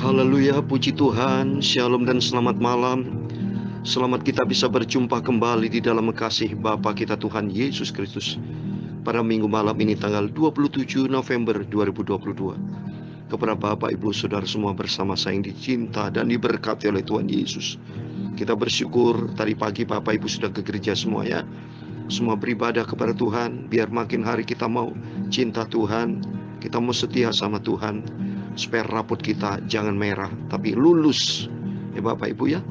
Haleluya, puji Tuhan, shalom dan selamat malam. Selamat kita bisa berjumpa kembali di dalam kasih Bapa kita Tuhan Yesus Kristus pada minggu malam ini tanggal 27 November 2022. Kepada Bapak, Ibu, Saudara semua bersama saya yang dicinta dan diberkati oleh Tuhan Yesus. Kita bersyukur tadi pagi Bapak Ibu sudah ke gereja semua ya. Semua beribadah kepada Tuhan, biar makin hari kita mau cinta Tuhan, kita mau setia sama Tuhan, supaya rapot kita jangan merah tapi lulus ya Bapak Ibu ya.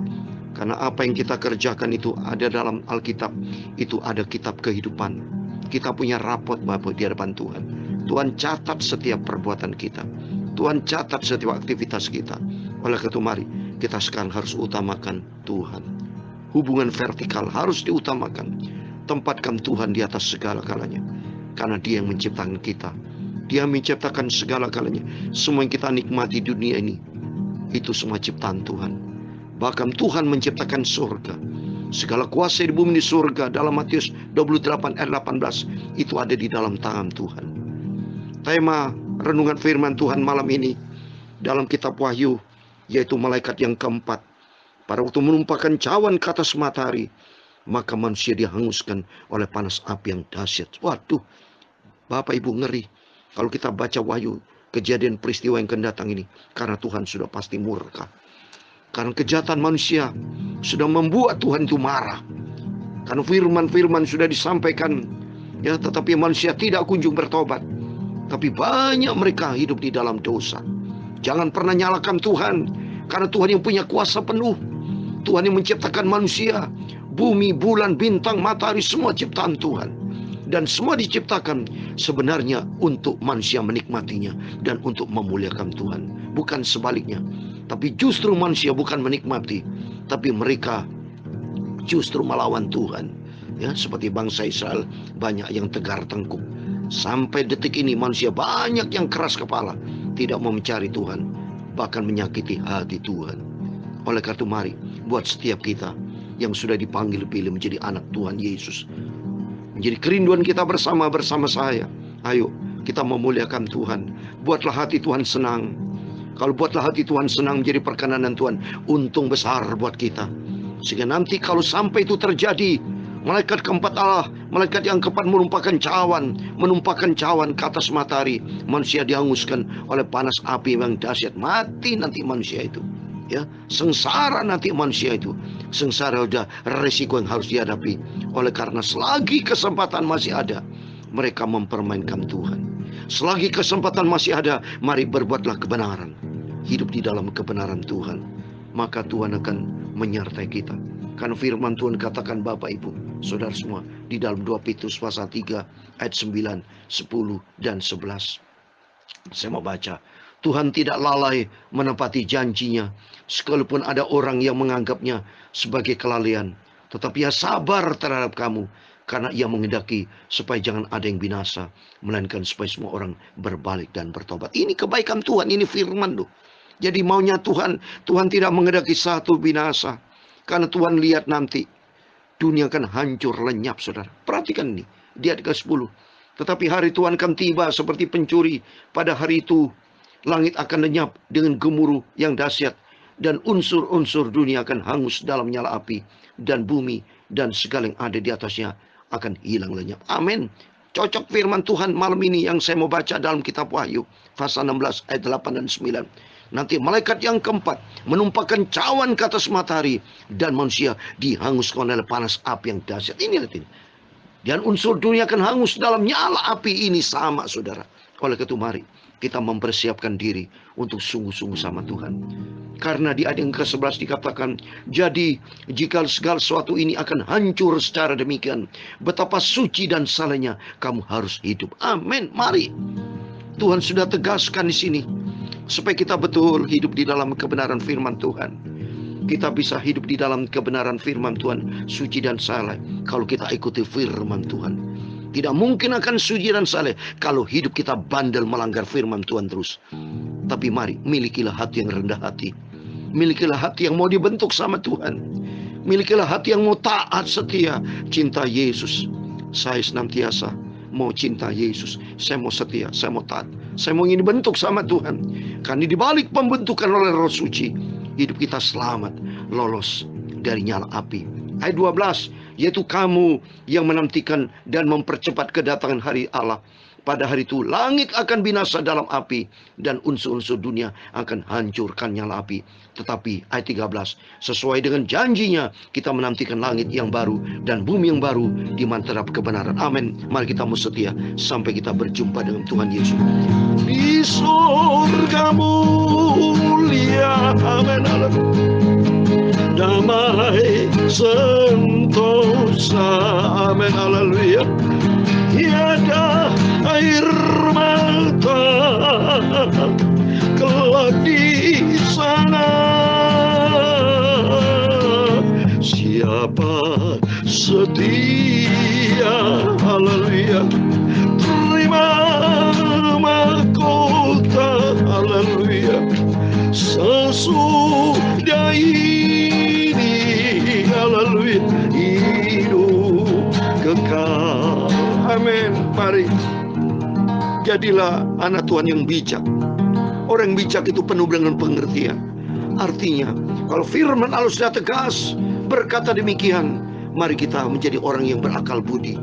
Karena apa yang kita kerjakan itu ada dalam Alkitab, itu ada kitab kehidupan. Kita punya rapot Bapak di hadapan Tuhan. Tuhan catat setiap perbuatan kita, Tuhan catat setiap aktivitas kita. Oleh karena itu mari kita sekarang harus utamakan Tuhan. Hubungan vertikal harus diutamakan. Tempatkan Tuhan di atas segala-galanya, karena Dia yang menciptakan kita. Dia menciptakan segala-galanya. Semua yang kita nikmati dunia ini, itu semua ciptaan Tuhan. Bahkan Tuhan menciptakan surga. Segala kuasa di bumi di surga, dalam Matius 28 ayat 18, itu ada di dalam tangan Tuhan. Tema renungan firman Tuhan malam ini dalam kitab Wahyu, yaitu malaikat yang keempat. Pada waktu menumpahkan cawan ke atas matahari, maka manusia dihanguskan oleh panas api yang dahsyat. Waduh, Bapak Ibu, ngeri kalau kita baca Wahyu, kejadian peristiwa yang akan datang ini. Karena Tuhan sudah pasti murka. Karena kejahatan manusia sudah membuat Tuhan itu marah. Karena firman-firman sudah disampaikan, ya, tetapi manusia tidak kunjung bertobat. Tapi banyak mereka hidup di dalam dosa. Jangan pernah nyalakan Tuhan, karena Tuhan yang punya kuasa penuh. Tuhan yang menciptakan manusia, bumi, bulan, bintang, matahari, semua ciptaan Tuhan. Dan semua diciptakan sebenarnya untuk manusia menikmatinya dan untuk memuliakan Tuhan. Bukan sebaliknya. Tapi justru manusia bukan menikmati, tapi mereka justru melawan Tuhan. Ya, seperti bangsa Israel banyak yang tegar tengkuk. Sampai detik ini manusia banyak yang keras kepala, tidak mau mencari Tuhan, bahkan menyakiti hati Tuhan. Oleh karena itu mari buat setiap kita yang sudah dipanggil pilih menjadi anak Tuhan Yesus, menjadi kerinduan kita bersama saya. Ayo kita memuliakan Tuhan. Buatlah hati Tuhan senang. Kalau buatlah hati Tuhan senang menjadi perkenanan Tuhan, untung besar buat kita. Sehingga nanti kalau sampai itu terjadi, malaikat keempat Allah, malaikat yang keempat menumpahkan cawan ke atas matahari, manusia dihanguskan oleh panas api yang dahsyat. Mati nanti manusia itu. Ya, sengsara nanti manusia itu. Sengsara udah resiko yang harus dihadapi. Oleh karena selagi kesempatan masih ada, mereka mempermainkan Tuhan. Selagi kesempatan masih ada, mari berbuatlah kebenaran. Hidup di dalam kebenaran Tuhan, maka Tuhan akan menyertai kita. Karena firman Tuhan katakan Bapak Ibu, Saudara semua, di dalam 2 Petrus pasal 3 ayat 9, 10 dan 11. Saya mau baca. Tuhan tidak lalai menepati janjinya, sekalipun ada orang yang menganggapnya sebagai kelalaian. Tetapi ia sabar terhadap kamu, karena ia menghendaki supaya jangan ada yang binasa, melainkan supaya semua orang berbalik dan bertobat. Ini kebaikan Tuhan, ini firman loh. Jadi maunya Tuhan, Tuhan tidak menghendaki satu binasa. Karena Tuhan lihat nanti dunia akan hancur lenyap, saudara. Perhatikan ini, di ayat ke-10. Tetapi hari Tuhan akan tiba seperti pencuri. Pada hari itu langit akan lenyap dengan gemuruh yang dahsyat, dan unsur-unsur dunia akan hangus dalam nyala api, dan bumi dan segala yang ada di atasnya akan hilang lenyap. Amin. Cocok firman Tuhan malam ini yang saya mau baca dalam kitab Wahyu pasal 16 ayat 8 dan 9. Nanti malaikat yang keempat menumpahkan cawan ke atas matahari, dan manusia dihanguskan oleh panas api yang dahsyat. Ini lihat ini. Dan unsur dunia akan hangus dalam nyala api ini sama, saudara. Oleh itu mari kita mempersiapkan diri untuk sungguh-sungguh sama Tuhan. Karena di ayat yang ke-11 dikatakan, jadi jika segala sesuatu ini akan hancur secara demikian, betapa suci dan salehnya kamu harus hidup. Amin. Mari. Tuhan sudah tegaskan di sini, supaya kita betul hidup di dalam kebenaran firman Tuhan. Kita bisa hidup di dalam kebenaran firman Tuhan, suci dan saleh, kalau kita ikuti firman Tuhan. Tidak mungkin akan suci dan saleh kalau hidup kita bandel melanggar firman Tuhan terus. Tapi mari, milikilah hati yang rendah hati. Milikilah hati yang mau dibentuk sama Tuhan. Milikilah hati yang mau taat setia. Cinta Yesus. Saya senantiasa mau cinta Yesus. Saya mau setia, saya mau taat. Saya mau ingin dibentuk sama Tuhan. Karena di balik pembentukan oleh Roh Suci, hidup kita selamat, lolos dari nyala api. Ayat 12, yaitu kamu yang menantikan dan mempercepat kedatangan hari Allah. Pada hari itu langit akan binasa dalam api, dan unsur-unsur dunia akan hancurkan nyala api. Tetapi ayat 13, sesuai dengan janjinya, kita menantikan langit yang baru dan bumi yang baru di mana kebenaran. Amin. Mari kita mau setia sampai kita berjumpa dengan Tuhan Yesus di surga mulia. Amin. Damai sentosa. Amin. Haleluya. Tiada air mata kelak di sana. Siapa setia, haleluya, terima mahkota, haleluya, sesudah ini, haleluya, hidup kekal. Amin. Mari jadilah anak Tuhan yang bijak. Orang yang bijak itu penuh dengan pengertian. Artinya, kalau firman Allah sudah tegas berkata demikian, mari kita menjadi orang yang berakal budi,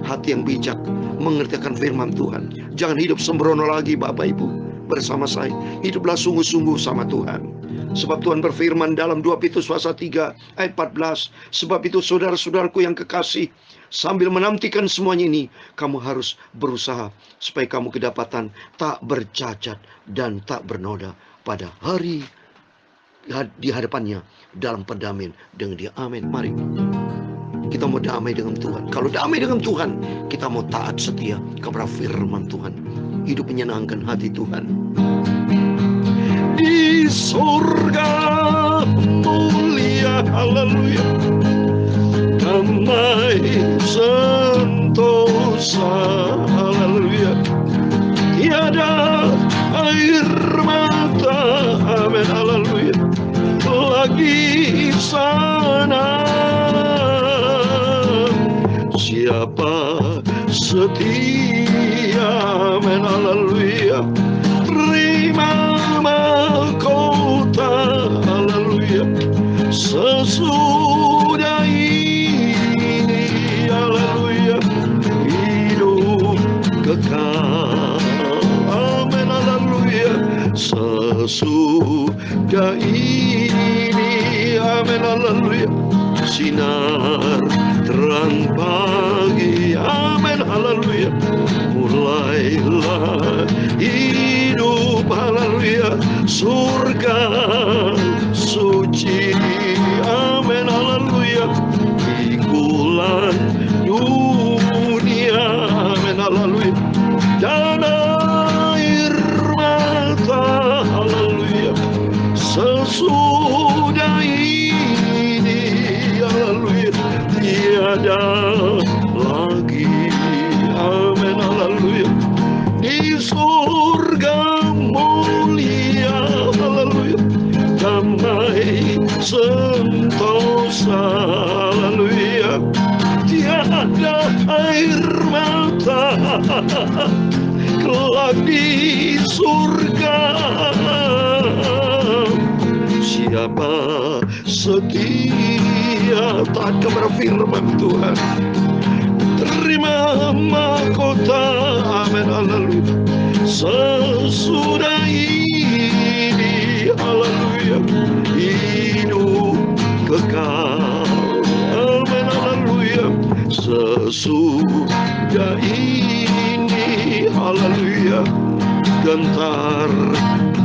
hati yang bijak, mengertikan firman Tuhan. Jangan hidup sembrono lagi Bapak Ibu bersama saya. Hiduplah sungguh-sungguh sama Tuhan. Sebab Tuhan berfirman dalam 2 Petrus pasal 3 ayat 14, sebab itu saudara-saudaraku yang kekasih, sambil menantikan semuanya ini, kamu harus berusaha supaya kamu kedapatan tak bercacat dan tak bernoda pada hari di hadapannya dalam perdamaian dengan Dia. Amin. Mari kita mau damai dengan Tuhan. Kalau damai dengan Tuhan, kita mau taat setia kepada firman Tuhan. Hidup menyenangkan hati Tuhan. Di surga mulia, haleluya, damai sentosa, haleluya, tiada air mata, amin, haleluya, lagi sana. Siapa setia, amin, haleluya, terima mahkota, haleluya, sesudah ini, haleluya, hidup kekal. Amin, haleluya, sesudah ini, amin, haleluya, sinar terang pagi, amin, haleluya, mulailah hidup, haleluya, surga suci, amin, haleluya, pikulan dunia, amin, haleluya, dan air mata, haleluya, sesudah ini, haleluya, tiada lagi, amin, haleluya, di surga mulia, haleluya, damai sentosa, haleluya, tiada air mata kelak di surga. Siapa setia taat kepada firman Tuhan, terima mahkota, amin, haleluya, sesudah ini, haleluya, hidup kekal, amin, haleluya, sesudah ini, haleluya, gentar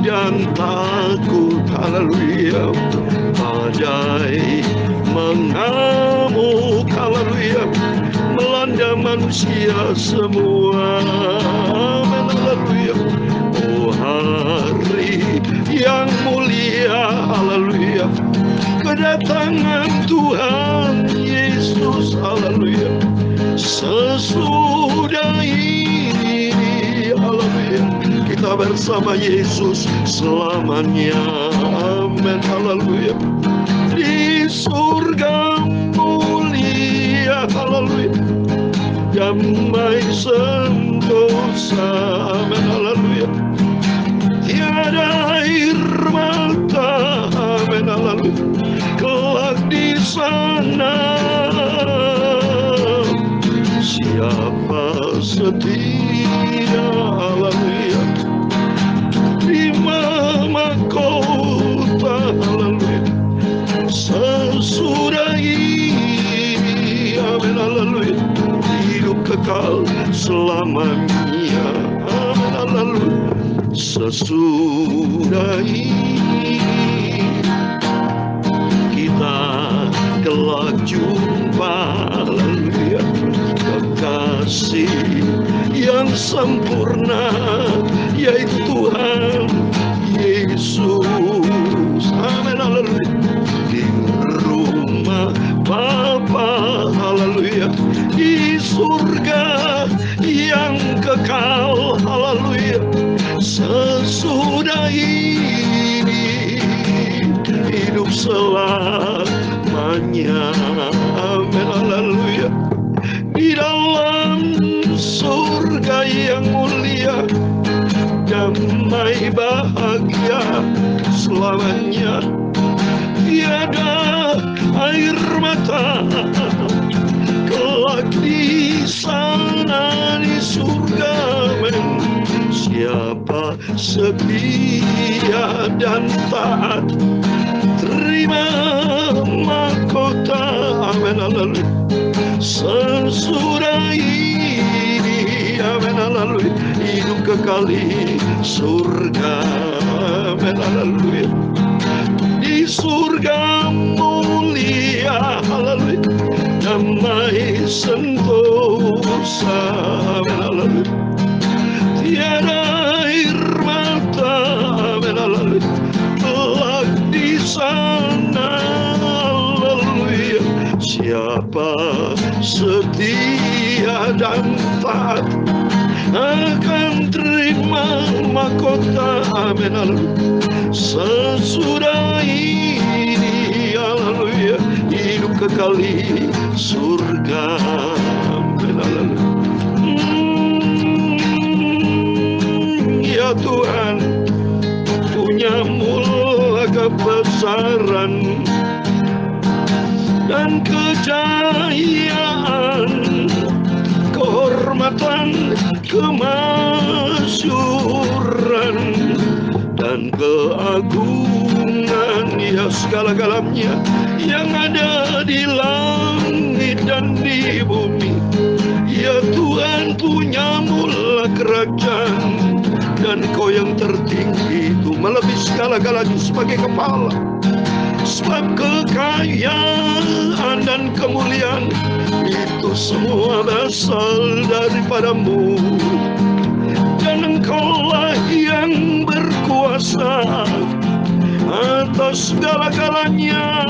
dan takut, haleluya, badai mengamuk, haleluya, melanda manusia semua, amin, haleluya, oh hari yang mulia, haleluya, kedatangan Tuhan Yesus, haleluya, sesudah ini, haleluya, kita bersama Yesus selamanya, amin, haleluya, di surga mulia, haleluya, damai sentosa, amin, haleluya, sana. Siapa setia, haleluya, di mahkota, haleluya, sesudah ini, amin, haleluya, hidup kekal selamanya, amin, haleluya. Sesudah ini kita kelak jumpa, haleluya, kekasih yang sempurna, yaitu Tuhan Yesus, amin, haleluya, di rumah Bapa, haleluya, di surga yang kekal, haleluya. Sesudah ini hidup selamanya, amin, haleluya, di dalam surga yang mulia, damai bahagia selamanya, tiada air mata, kelak di sana di surga, amin. Siapa setia dan taat, terima mahkota, amin, haleluya. Sesudah ini, amin, haleluya, hidup kekal di surga, amin, haleluya. Di surga mulia, haleluya, damai sentosa, amin, haleluya, tiada air mata, amin, haleluya, kelak di sana, haleluya. Siapa setia dan taat akan terima mahkota, amin, haleluya. Sesudah ini, haleluya, hidup kekal di surga, amin, haleluya. Ya Tuhan, punya mula kebesaran dan kejayaan, kehormatan, kemasyuran, dan keagungan, ya segala-galanya yang ada di langit dan di bumi. Ya Tuhan, punya mula kerajaan, dan Kau yang tertinggi itu melebihi segala-galanya sebagai kepala. Sebab kekayaan dan kemuliaan itu semua berasal daripada-Mu, dan Engkaulah yang berkuasa atas segala-galanya.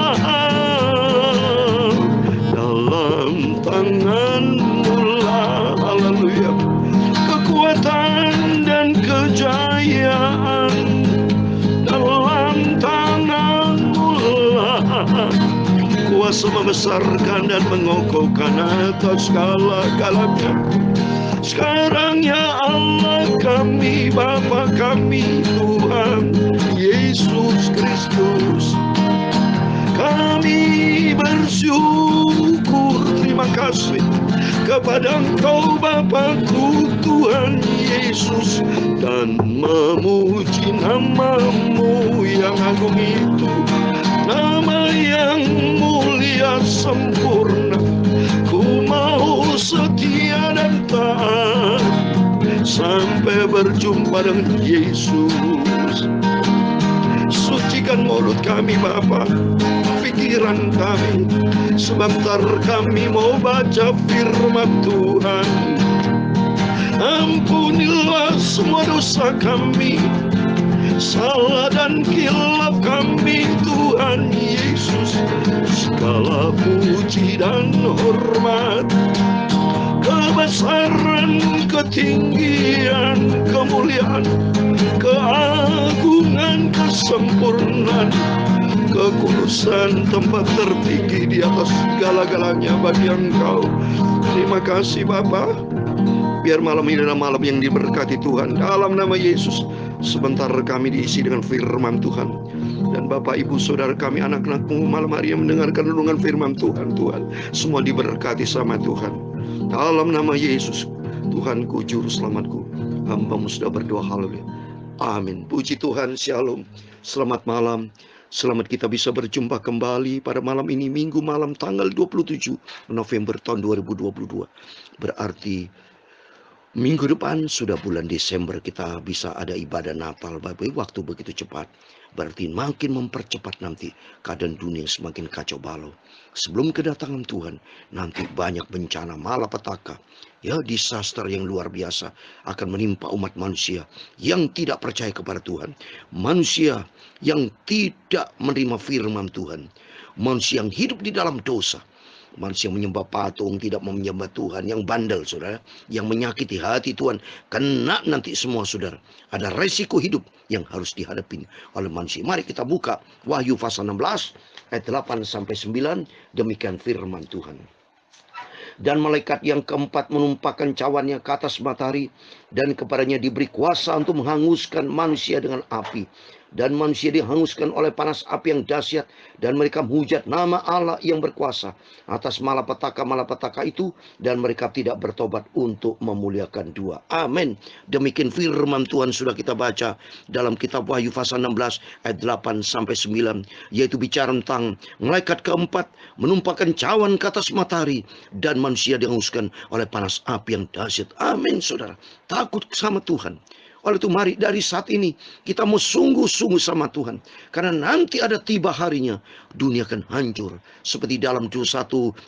Dalam tangan-Mu lah, haleluya, kekuatan dan kejayaan. Dalam tangan-Mu lah kuasa membesarkan dan mengokohkan atas segala-galanya. Sekarang ya Allah kami, Bapa kami, Tuhan Yesus Kristus, kami bersyukur, terima kasih kepada Engkau Bapa-Ku Tuhan Yesus, dan memuji nama-Mu yang agung itu, nama yang mulia sempurna. Ku mau setia dan taat sampai berjumpa dengan Yesus. Sucikan mulut kami Bapa, pikiran kami, sebentar kami mau baca firman Tuhan. Ampunilah semua dosa kami, salah dan khilaf kami Tuhan Yesus. Segala puji dan hormat, kebesaran, ketinggian, kemuliaan, keagungan, kesempurnaan, kekudusan, tempat tertinggi di atas segala-galanya bagi Engkau. Terima kasih Bapa. Biar malam ini adalah malam yang diberkati Tuhan. Dalam nama Yesus, Sebentar kami diisi dengan firman Tuhan. Dan Bapak, Ibu, Saudara kami, anak-anak-Mu malam hari yang mendengarkan renungan firman Tuhan, Tuhan, semua diberkati sama Tuhan. Dalam nama Yesus, Tuhanku, Juru Selamatku, hamba-Mu sudah berdoa, haleluya. Amin. Puji Tuhan, shalom. Selamat malam. Selamat kita bisa berjumpa kembali pada malam ini, Minggu malam tanggal 27 November tahun 2022. Berarti minggu depan sudah bulan Desember, kita bisa ada ibadah Natal. Bapak, waktu begitu cepat. Berarti makin mempercepat nanti keadaan dunia semakin kacau balau. Sebelum kedatangan Tuhan, nanti banyak bencana malapetaka, ya, disaster yang luar biasa akan menimpa umat manusia yang tidak percaya kepada Tuhan. Manusia yang tidak menerima firman Tuhan. Manusia yang hidup di dalam dosa. Manusia yang menyembah patung, tidak mau menyembah Tuhan, yang bandel, saudara, yang menyakiti hati Tuhan, kena nanti semua, saudara. Ada resiko hidup yang harus dihadapi oleh manusia. Mari kita buka Wahyu pasal 16 ayat 8 sampai 9. Demikian firman Tuhan. Dan malaikat yang keempat menumpahkan cawannya ke atas matahari, dan kepadanya diberi kuasa untuk menghanguskan manusia dengan api. Dan manusia dihanguskan oleh panas api yang dahsyat, dan mereka menghujat nama Allah yang berkuasa atas malapetaka-malapetaka itu, dan mereka tidak bertobat untuk memuliakan Dia. Amin. Demikian firman Tuhan sudah kita baca dalam kitab Wahyu pasal 16 ayat 8 sampai 9, yaitu bicara tentang malaikat keempat menumpahkan cawan ke atas matahari, dan manusia dihanguskan oleh panas api yang dahsyat. Amin, saudara. Takut sama Tuhan. Oleh itu mari dari saat ini kita mau sungguh-sungguh sama Tuhan. Karena nanti ada tiba harinya dunia akan hancur. Seperti dalam 1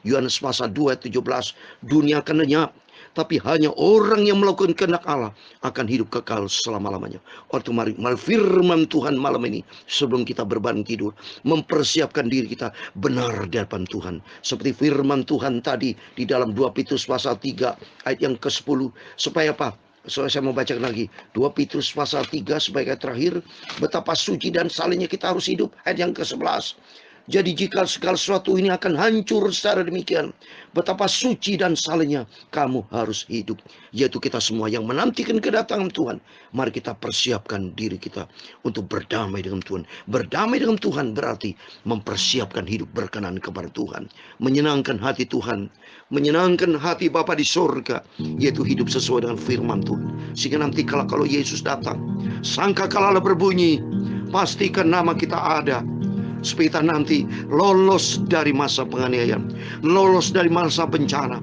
Yohanes pasal 2 ayat 17. Dunia akan lenyap, tapi hanya orang yang melakukan kehendak Allah akan hidup kekal selama-lamanya. Oleh itu mari firman Tuhan malam ini, sebelum kita berbaring tidur, mempersiapkan diri kita benar di hadapan Tuhan. Seperti firman Tuhan tadi di dalam 2 Petrus pasal 3 ayat yang ke-10. Supaya apa? Saya mau bacakan lagi 2 Petrus pasal 3 sebagai ayat terakhir. Betapa suci dan salehnya kita harus hidup, ayat yang ke-11. Jadi jika segala sesuatu ini akan hancur secara demikian, betapa suci dan salehnya kamu harus hidup. Yaitu kita semua yang menantikan kedatangan Tuhan. Mari kita persiapkan diri kita untuk berdamai dengan Tuhan. Berdamai dengan Tuhan berarti mempersiapkan hidup berkenan kepada Tuhan. Menyenangkan hati Tuhan. Menyenangkan hati Bapa di surga. Yaitu hidup sesuai dengan firman Tuhan. Sehingga nanti kalau Yesus datang, sangkakala berbunyi, pastikan nama kita ada. Supaya kita nanti lolos dari masa penganiayaan, lolos dari masa bencana.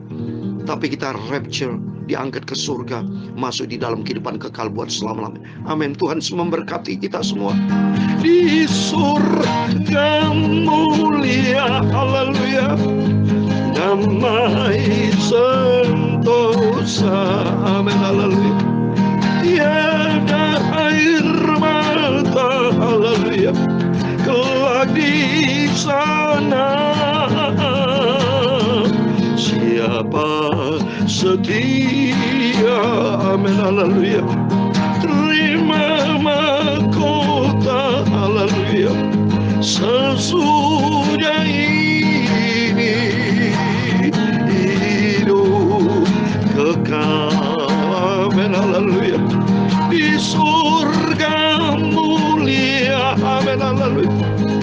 Tapi kita rapture, diangkat ke surga, masuk di dalam kehidupan kekal buat selama-lamanya. Amin. Tuhan memberkati kita semua. Di surga mulia, haleluya, damai sentosa, amin, haleluya. Tiada air mata, haleluya, kelak di sana. Siapa setia, amin, haleluya, terima mahkota, haleluya, sesudah ini hidup kekal, amin, haleluya, di surga mulia, amin, haleluya,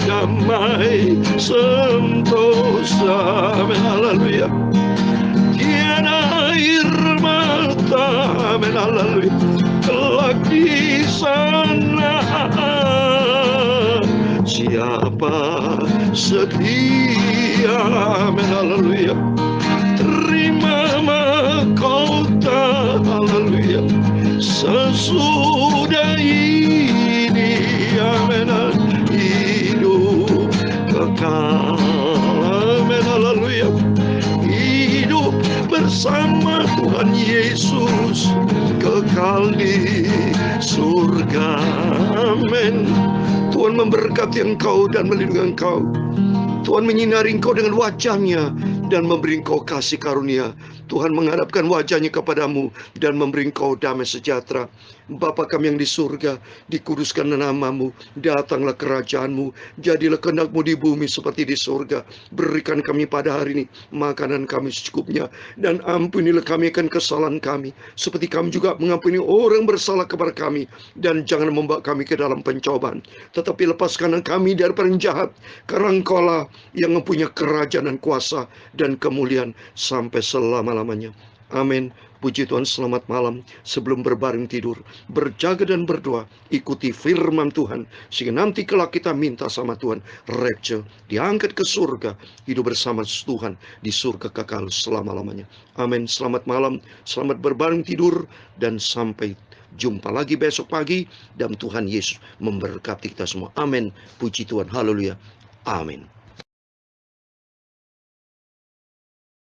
damai sentosa, amin, haleluya, tiada air mata, amin, haleluya, kelak di sana. Siapa setia, amin, haleluya, terima mahkota, haleluya, sesudah ini, amin, hidup kekal, amin, haleluya, hidup bersama Tuhan Yesus, kekal di surga, amin. Tuhan memberkati engkau dan melindungi engkau. Tuhan menyinari engkau dengan wajah-Nya dan memberi engkau kasih karunia. Tuhan menghadapkan wajahnya kepadamu dan memberi engkau damai sejahtera. Bapa kami yang di surga, dikuduskan namamu, datanglah kerajaanmu, jadilah kehendakmu di bumi seperti di surga. Berikan kami pada hari ini makanan kami secukupnya, dan ampunilah kami akan kesalahan kami, seperti kami juga mengampuni orang bersalah kepada kami. Dan jangan membawa kami ke dalam pencobaan, tetapi lepaskan kami dari yang jahat, karena engkaulah yang mempunyai kerajaan dan kuasa dan kemuliaan sampai selama-lamanya. Amin. Puji Tuhan, selamat malam. Sebelum berbaring tidur, berjaga dan berdoa, ikuti firman Tuhan, sehingga nanti kalau kita minta sama Tuhan, rapture, diangkat ke surga, hidup bersama Tuhan di surga kekal selama-lamanya. Amin. Selamat malam, selamat berbaring tidur, dan sampai jumpa lagi besok pagi, dan Tuhan Yesus memberkati kita semua. Amin. Puji Tuhan. Haleluya. Amin.